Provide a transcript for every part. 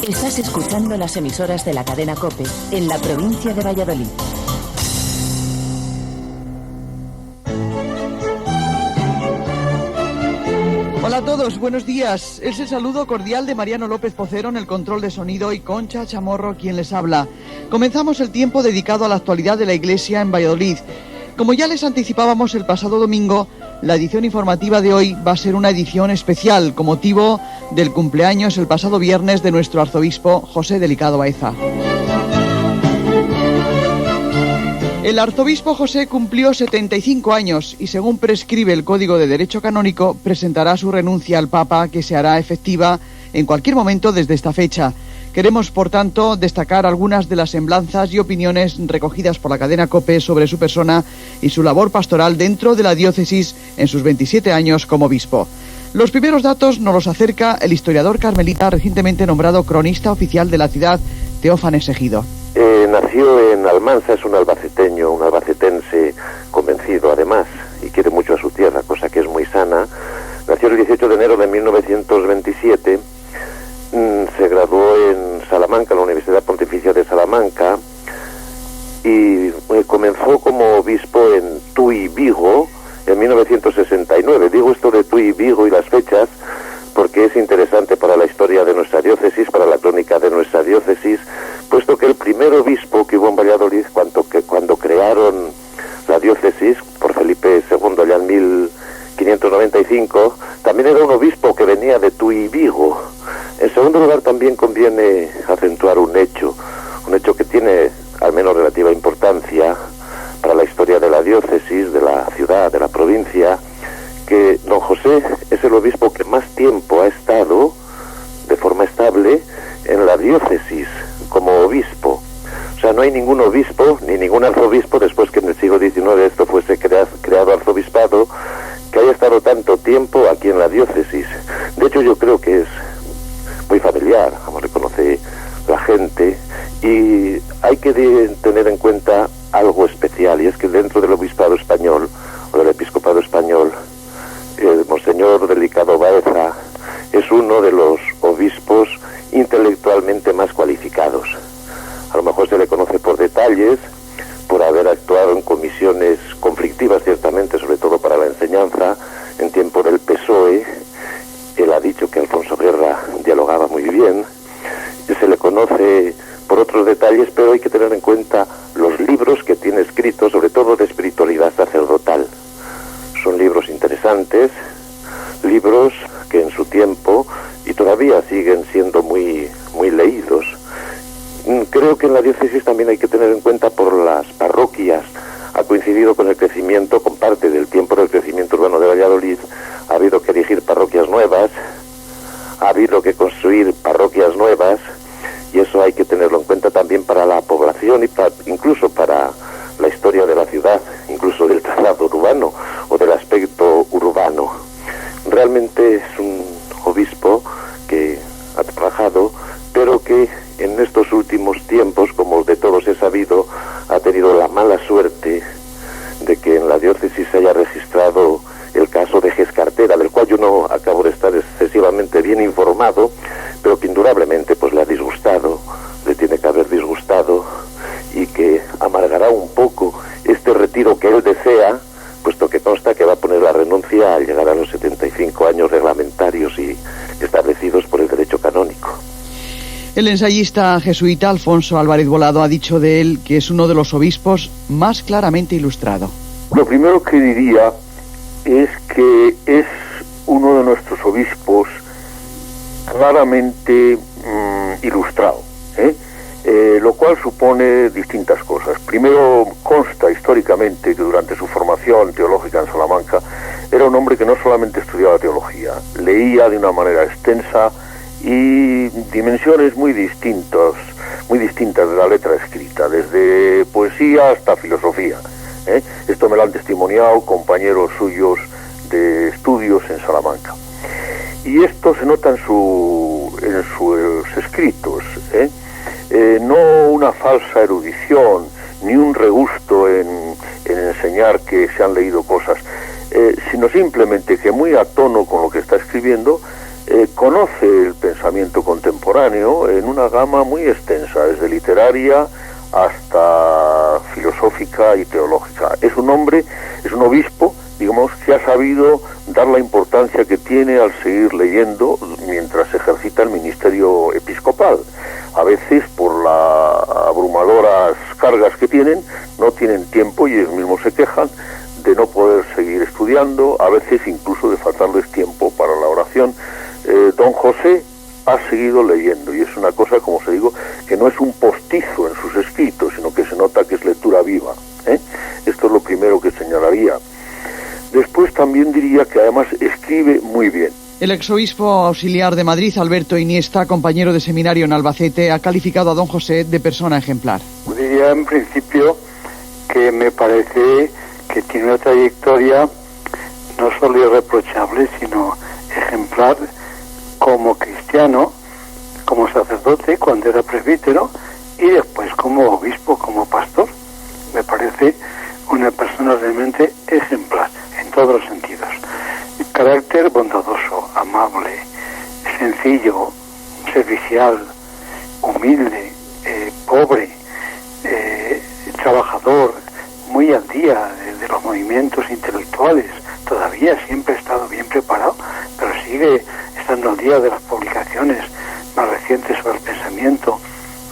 Estás escuchando las emisoras de la cadena COPE en la provincia de Valladolid. Hola a todos, buenos días. Es el saludo cordial de Mariano López Pocero en el control de sonido y Concha Chamorro quien les habla. Comenzamos el tiempo dedicado a la actualidad de la Iglesia en Valladolid. Como ya les anticipábamos el pasado domingo, la edición informativa de hoy va a ser una edición especial con motivo del cumpleaños el pasado viernes de nuestro arzobispo José Delicado Baeza. El arzobispo José cumplió 75 años y, según prescribe el Código de Derecho Canónico, presentará su renuncia al Papa, que se hará efectiva en cualquier momento desde esta fecha. Queremos, por tanto, destacar algunas de las semblanzas y opiniones recogidas por la cadena COPE sobre su persona y su labor pastoral dentro de la diócesis en sus 27 años como obispo. Los primeros datos nos los acerca el historiador carmelita recientemente nombrado cronista oficial de la ciudad, Teófanes Ejido. Nació en Almansa, es un albaceteño, un albacetense convencido además, y quiere mucho a su tierra, cosa que es muy sana. Nació el 18 de enero de 1927, se graduó en Salamanca, en la Universidad Pontificia de Salamanca, y comenzó como obispo en Tui, Vigo, en 1969. Digo esto de Tui, Vigo y las fechas porque es interesante para la historia de nuestra diócesis, para la crónica de nuestra diócesis, puesto que el primer obispo que hubo en Valladolid, cuando crearon la diócesis, por Felipe II, ya en 1595, también era un obispo que venía de Tui, Vigo. En segundo lugar, también conviene acentuar un hecho que tiene al menos relativa importancia para la historia de la diócesis, de la ciudad, de la provincia, que don José es el obispo que más tiempo ha estado de forma estable en la diócesis como obispo. O sea, no hay ningún obispo ni ningún arzobispo, después que en el siglo XIX esto fuese creado arzobispado, que haya estado tanto tiempo aquí en la diócesis. De hecho, yo creo que es muy familiar, como le conoce la gente, y hay que tener en cuenta algo especial, y es que dentro del obispado español, o del episcopado español, el Monseñor Delicado Baeza es uno de los obispos intelectualmente más cualificados. A lo mejor se le conoce por detalles, por haber actuado en comisiones conflictivas, ciertamente, sobre todo para la enseñanza, en tiempo del PSOE. Él ha dicho que Alfonso Guerra dialogaba muy bien. Se le conoce por otros detalles, pero hay que tener en cuenta los libros que tiene escritos, sobre todo de espiritualidad sacerdotal. Son libros interesantes, libros que en su tiempo y todavía siguen siendo muy, muy leídos. Creo que en la diócesis también hay que tener en cuenta por las parroquias. Ha coincidido con el crecimiento, con parte del tiempo del crecimiento urbano de Valladolid. Ha habido que erigir parroquias nuevas, ha habido que construir parroquias nuevas, y eso hay que tenerlo en cuenta también para la población y incluso para la historia de la ciudad, incluso del trazado urbano o del aspecto urbano. Realmente es un obispo que ha trabajado, pero que en estos últimos tiempos, como de todos he sabido, ha tenido la mala suerte de que en la diócesis se haya registrado el caso de Gescartera, del cual yo no acabo de estar excesivamente bien informado, pero que indudablemente pues le ha disgustado, le tiene que haber disgustado, y que amargará un poco este retiro que él desea, puesto que consta que va a poner la renuncia al llegar a los 75 años reglamentarios y establecidos por el derecho canónico. El ensayista jesuita Alfonso Álvarez Volado ha dicho de él que es uno de los obispos más claramente ilustrado. Lo primero que diría es que es uno de nuestros obispos claramente ilustrado, lo cual supone distintas cosas. Primero, consta históricamente que durante su formación teológica en Salamanca era un hombre que no solamente estudiaba teología, leía de una manera extensa y dimensiones muy distintas de la letra escrita, desde poesía hasta filosofía. Esto me lo han testimoniado compañeros suyos de estudios en Salamanca. Y esto se nota en sus escritos, no una falsa erudición, ni un regusto en enseñar que se han leído cosas, sino simplemente que muy a tono con lo que está escribiendo, conoce el pensamiento contemporáneo en una gama muy extensa, desde literaria hasta filosófica y teológica. Es un hombre, es un obispo, digamos, que ha sabido dar la importancia que tiene al seguir leyendo mientras ejercita el ministerio episcopal. A veces, por las abrumadoras cargas que tienen, no tienen tiempo y ellos mismos se quejan de no poder seguir estudiando, a veces incluso de faltarles tiempo para la oración. Don José ha seguido leyendo, y es una cosa, como se digo, que no es un postizo en sus escritos, sino que se nota que es lectura viva. Esto es lo primero que señalaría. Después también diría que además escribe muy bien. El exobispo auxiliar de Madrid, Alberto Iniesta, compañero de seminario en Albacete, ha calificado a don José de persona ejemplar. Diría en principio que me parece que tiene una trayectoria no solo irreprochable, sino ejemplar como cristiano, como sacerdote cuando era presbítero y después como obispo, como pastor. Me parece una persona realmente ejemplar en todos los sentidos. Carácter bondadoso, amable, sencillo, servicial, humilde, pobre, trabajador, muy al día de los movimientos intelectuales. Todavía siempre ha estado bien preparado, pero sigue estando al día de las publicaciones más recientes sobre el pensamiento,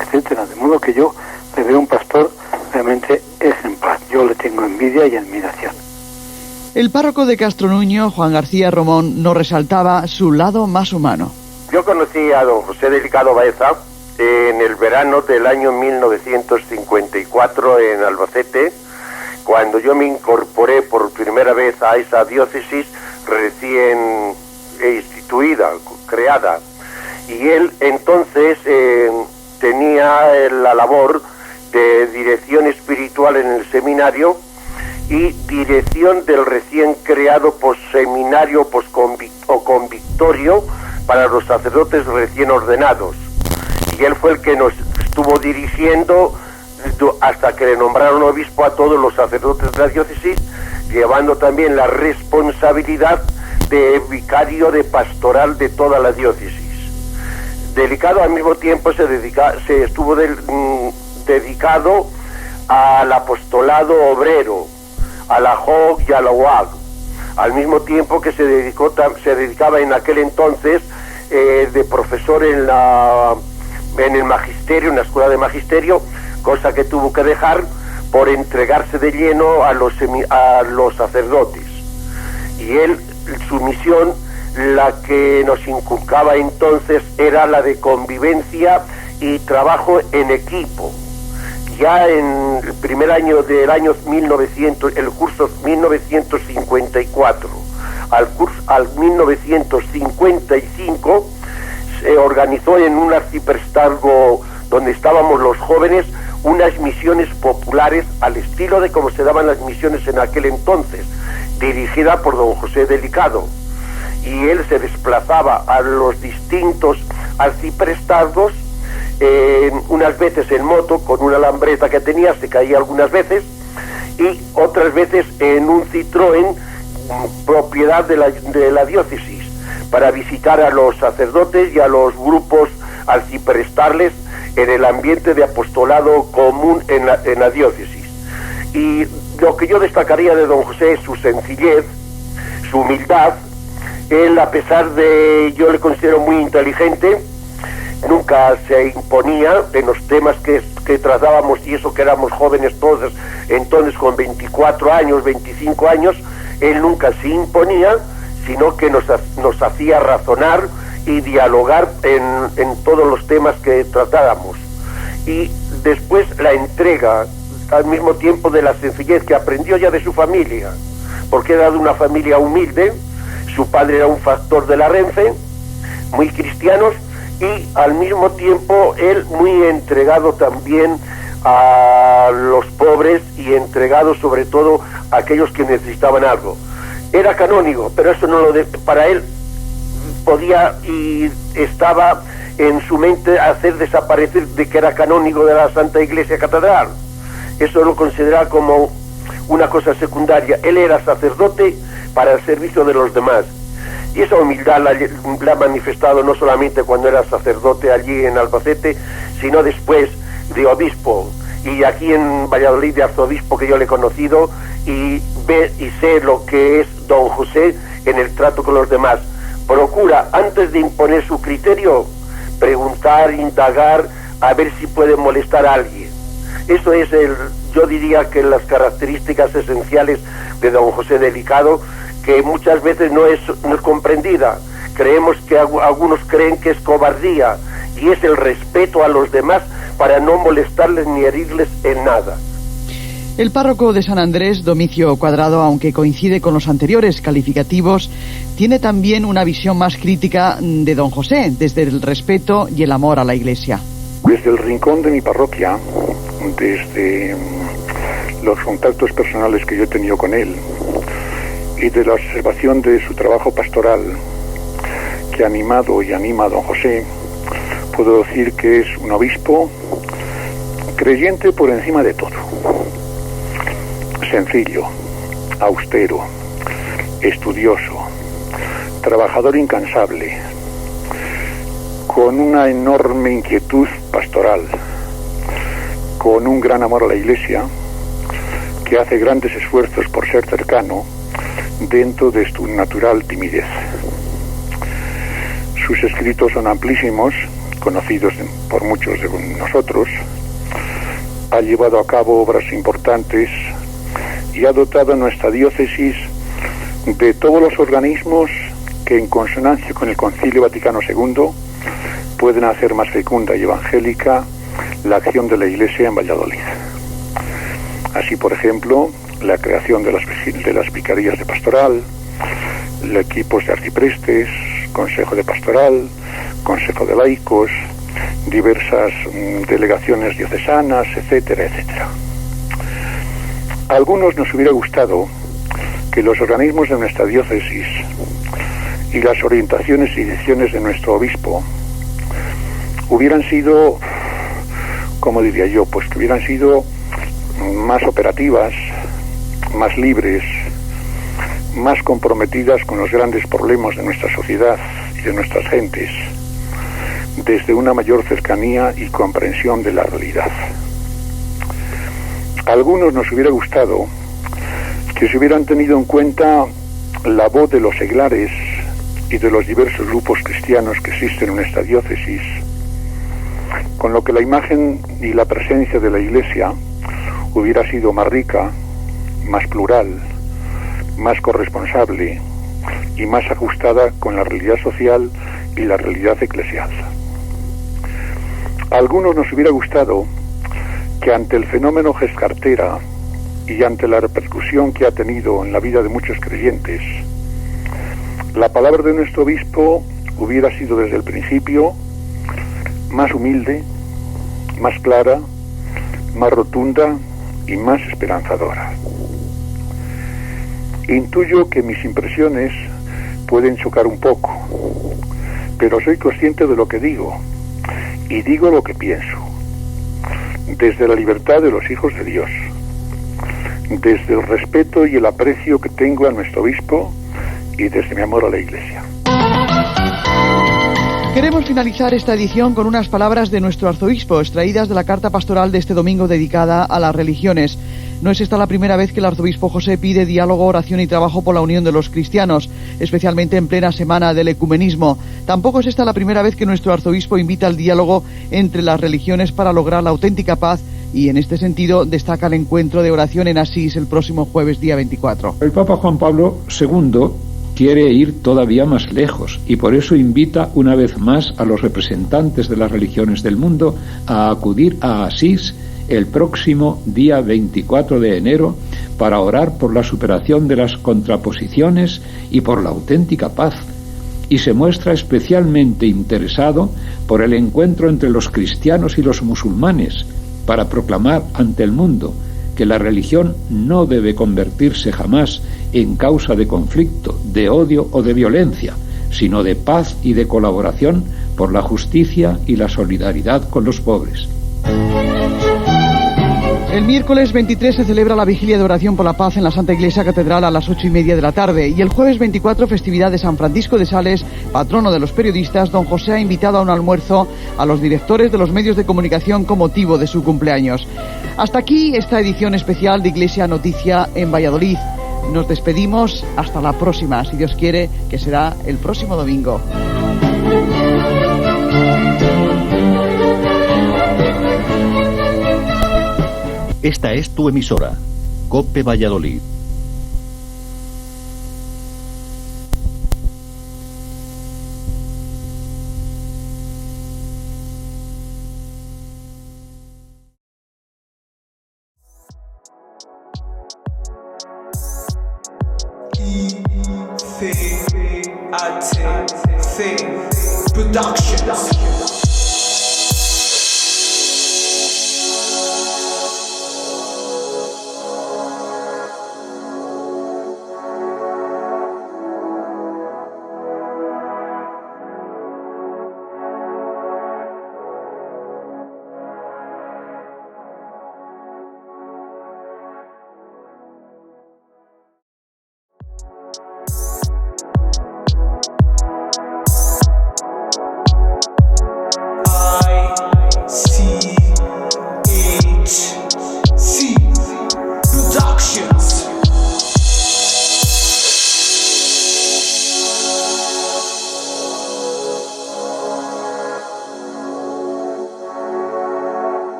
etcétera. De modo que yo le veo un pastor realmente ejemplar. Yo le tengo envidia y admiración. El párroco de Castronuño, Juan García Romón, nos resaltaba su lado más humano. Yo conocí a don José Delicado Baeza en el verano del año 1954 en Albacete, cuando yo me incorporé por primera vez a esa diócesis recién instituida, creada. Y él entonces tenía la labor de dirección espiritual en el seminario y dirección del recién creado posseminario o convictorio para los sacerdotes recién ordenados. Y él fue el que nos estuvo dirigiendo hasta que le nombraron obispo a todos los sacerdotes de la diócesis, llevando también la responsabilidad de vicario de pastoral de toda la diócesis. Delicado al mismo tiempo se estuvo dedicado al apostolado obrero, a la JOG y a la UAG, al mismo tiempo que se dedicaba en aquel entonces de profesor en el magisterio, en la escuela de magisterio, cosa que tuvo que dejar por entregarse de lleno a los sacerdotes. Y él, su misión, la que nos inculcaba entonces, era la de convivencia y trabajo en equipo. Ya en el primer año del año 1900, el curso 1954 al 1955, se organizó en un arciprestazgo donde estábamos los jóvenes unas misiones populares al estilo de cómo se daban las misiones en aquel entonces, dirigida por don José Delicado. Y él se desplazaba a los distintos arciprestazgos, unas veces en moto, con una lambreta que tenía, se caía algunas veces, y otras veces en un Citroën, propiedad de la diócesis, para visitar a los sacerdotes y a los grupos arciprestales en el ambiente de apostolado común en la diócesis. Y lo que yo destacaría de don José es su sencillez, su humildad. Él, a pesar de, yo le considero muy inteligente, nunca se imponía en los temas que tratábamos, y eso que éramos jóvenes todos, entonces con 24 años, 25 años, él nunca se imponía, sino que nos hacía razonar y dialogar en todos los temas que tratábamos. Y después la entrega, al mismo tiempo, de la sencillez que aprendió ya de su familia, porque era de una familia humilde. Su padre era un factor de la Renfe, muy cristianos, y al mismo tiempo él muy entregado también a los pobres y entregado sobre todo a aquellos que necesitaban algo. Era canónigo, pero eso no para él podía y estaba en su mente hacer desaparecer de que era canónigo de la Santa Iglesia Catedral. Eso lo consideraba como una cosa secundaria. Él era sacerdote para el servicio de los demás. Y esa humildad la ha manifestado no solamente cuando era sacerdote allí en Albacete, sino después de obispo, y aquí en Valladolid de arzobispo, que yo le he conocido, y sé lo que es don José en el trato con los demás. Procura, antes de imponer su criterio, preguntar, indagar, a ver si puede molestar a alguien. Eso es yo diría que las características esenciales de don José Delicado, que muchas veces no es comprendida. Creemos que algunos creen que es cobardía, y es el respeto a los demás para no molestarles ni herirles en nada. El párroco de San Andrés, Domicio Cuadrado, aunque coincide con los anteriores calificativos, tiene también una visión más crítica de don José, desde el respeto y el amor a la Iglesia. Desde el rincón de mi parroquia, desde los contactos personales que yo he tenido con él y de la observación de su trabajo pastoral que ha animado y anima a don José, puedo decir que es un obispo creyente por encima de todo, sencillo, austero, estudioso, trabajador incansable, con una enorme inquietud pastoral, con un gran amor a la Iglesia, que hace grandes esfuerzos por ser cercano dentro de su natural timidez. Sus escritos son amplísimos, conocidos por muchos de nosotros. Ha llevado a cabo obras importantes y ha dotado a nuestra diócesis de todos los organismos que, en consonancia con el Concilio Vaticano II, pueden hacer más fecunda y evangélica la acción de la Iglesia en Valladolid. Así, por ejemplo, la creación de las vicarías de pastoral, los equipos de arciprestes, consejo de pastoral, consejo de laicos, diversas delegaciones diocesanas, etcétera, etcétera. A algunos nos hubiera gustado que los organismos de nuestra diócesis y las orientaciones y decisiones de nuestro obispo hubieran sido, como diría yo, pues que hubieran sido más operativas, más libres, más comprometidas con los grandes problemas de nuestra sociedad y de nuestras gentes, desde una mayor cercanía y comprensión de la realidad. A algunos nos hubiera gustado que se hubieran tenido en cuenta la voz de los seglares y de los diversos grupos cristianos que existen en nuestra diócesis, con lo que la imagen y la presencia de la Iglesia hubiera sido más rica, más plural, más corresponsable y más ajustada con la realidad social y la realidad eclesial. A algunos nos hubiera gustado que ante el fenómeno Gescartera y ante la repercusión que ha tenido en la vida de muchos creyentes, la palabra de nuestro obispo hubiera sido desde el principio más humilde, más clara, más rotunda y más esperanzadora. Intuyo que mis impresiones pueden chocar un poco, pero soy consciente de lo que digo y digo lo que pienso, desde la libertad de los hijos de Dios, desde el respeto y el aprecio que tengo a nuestro obispo y desde mi amor a la Iglesia. Queremos finalizar esta edición con unas palabras de nuestro arzobispo, extraídas de la carta pastoral de este domingo dedicada a las religiones. No es esta la primera vez que el arzobispo José pide diálogo, oración y trabajo por la unión de los cristianos, especialmente en plena semana del ecumenismo. Tampoco es esta la primera vez que nuestro arzobispo invita al diálogo entre las religiones para lograr la auténtica paz, y en este sentido destaca el encuentro de oración en Asís el próximo jueves día 24. El Papa Juan Pablo II quiere ir todavía más lejos y por eso invita una vez más a los representantes de las religiones del mundo a acudir a Asís el próximo día 24 de enero para orar por la superación de las contraposiciones y por la auténtica paz, y se muestra especialmente interesado por el encuentro entre los cristianos y los musulmanes para proclamar ante el mundo que la religión no debe convertirse jamás en causa de conflicto, de odio o de violencia, sino de paz y de colaboración por la justicia y la solidaridad con los pobres. El miércoles 23 se celebra la vigilia de oración por la paz en la Santa Iglesia Catedral a las 8:30 de la tarde. Y el jueves 24, festividad de San Francisco de Sales, patrono de los periodistas. Don José ha invitado a un almuerzo a los directores de los medios de comunicación con motivo de su cumpleaños. Hasta aquí esta edición especial de Iglesia Noticia en Valladolid. Nos despedimos hasta la próxima, si Dios quiere, que será el próximo domingo. Esta es tu emisora, COPE Valladolid. Productions.